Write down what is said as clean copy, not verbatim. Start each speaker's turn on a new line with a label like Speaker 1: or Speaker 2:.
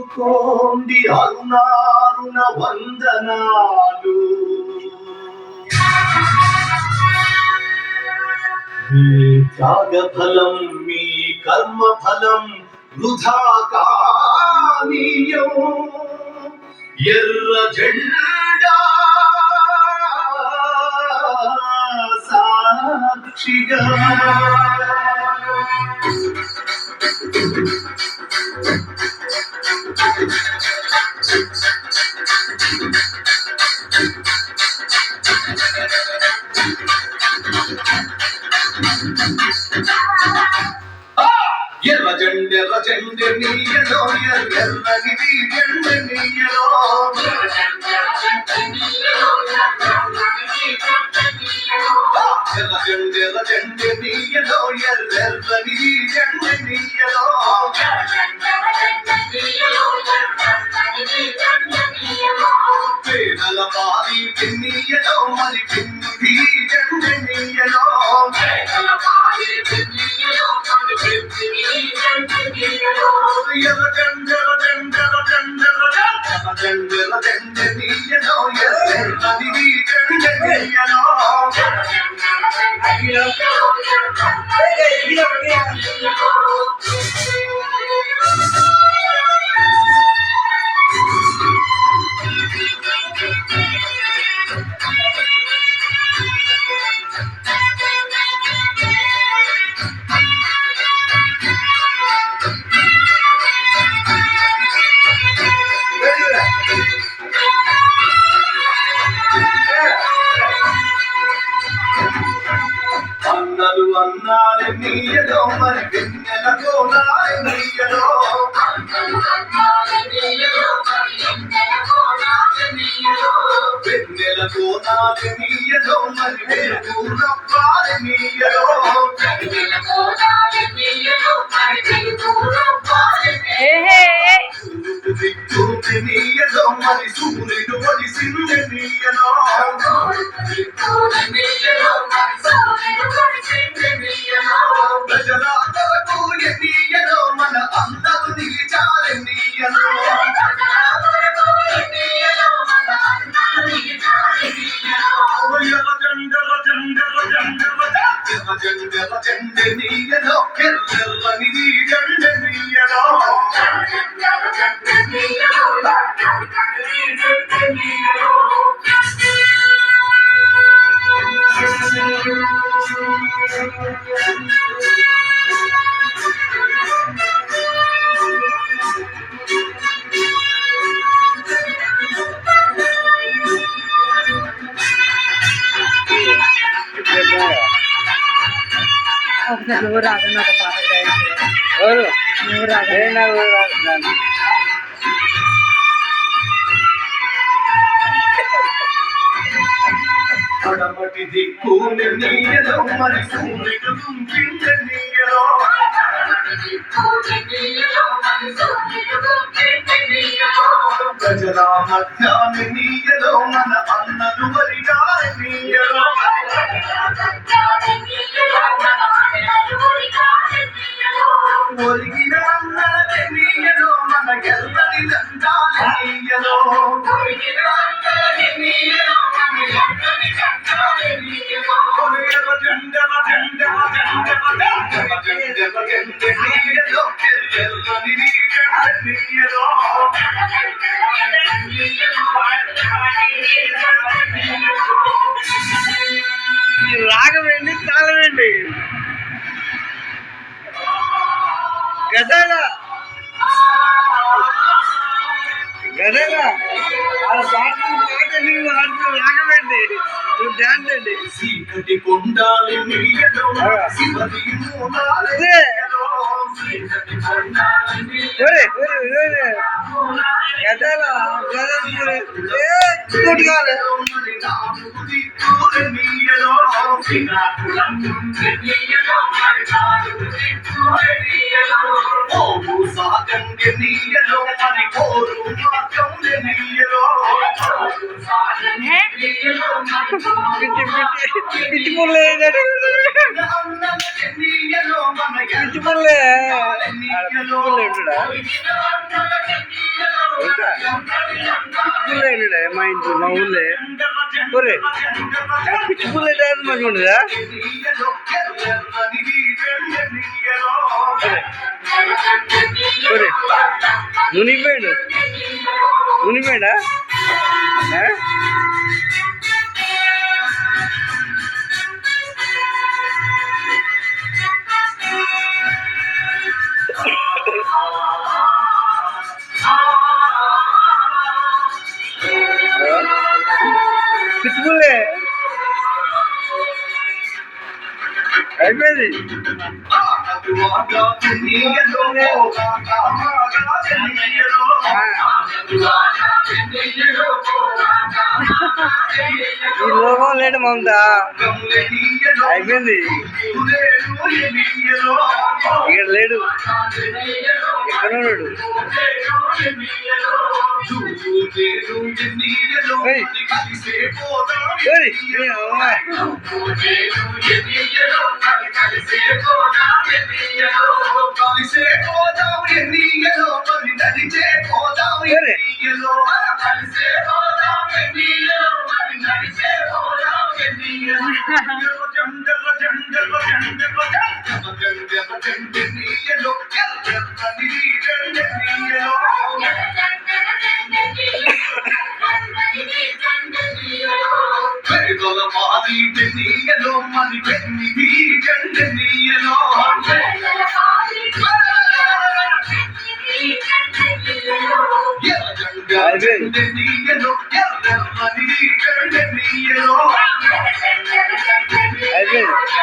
Speaker 1: అందుకోండి అరుణారుణ వందనాలు. మీ త్యాగ ఫలం, మీ కర్మ ఫలం వృధా కానీయం. ఎర్ర జెండా సాక్షిగా ఎర్ర జెండె నీయలో, ఎర్రని జెండె నీయలో, ఎర్ర జెండె నీయలో, ఎర్రని జెండె నీయలో, పేదల పాలి పెన్నీయలో, మరి పెన్ని జెండె నీయలో, అన్నలు అన్నాలు నీయలో, మరి వెన్నెల కోనాలు నీయలో, వెన్నెల కోనాలు నీయలో, మరి వెలుగు రవ్వాలి నీయలో, దిక్కు నీయలో, మరి సూర్యుడు ఒడిసింది నీయలో, ప్రజల కొరకు నీయలో, మన అందరూ నిలిచాలి నీయలో, జెండె నీయలో, ఎర్రని జెండె నీయలో,
Speaker 2: నువ్వు రాదు ఒక పాట నువ్వు రాదు
Speaker 1: అడమటి దిక్కు నీయలో, మరి సూర్యుడు గుంపింది నీయలో, ప్రజల మధ్యాన్ని నీయలో, మన అన్నలు వరిగాలి నీయలో, ఒరిగిన అన్నలకి నీయలో, మన ఎల్లని దండాలి నీయలో,
Speaker 3: రాగమండి తాళమండి గదగా గదగా రాగమండి నువ్వు డాన్స్ అండి
Speaker 1: సీకటి కొండాలి నీయలో, శివరి మూలాలి నీయలో, సీకటి కొండాలి నీయలో,
Speaker 3: గదలా
Speaker 1: సాగండి నీయలో, మరి కోరు మార్గం నీయలో,
Speaker 3: పిచ్చి పిచ్చి పుల్లే పిచ్చి పుల్లే పిచ్చి పుల్లే ఉంటాడా ఇంకా పిచ్చి పుల్లే ఉంటాడా మా ఇంట్లో మా ఊళ్ళే ఒరే పిచ్చి పుల్లే డాన్స్ మంచిగా ఉండదా ఒరే మునిగిపోయాడు మునిగిపోయాడా పిచ్చుకులే అయిపోయింది ఈ లోకం లేడు మమతా అయిపోయింది ఇక్కడ లేడు ఎక్కడ ఉన్నాడు అయిపోయింది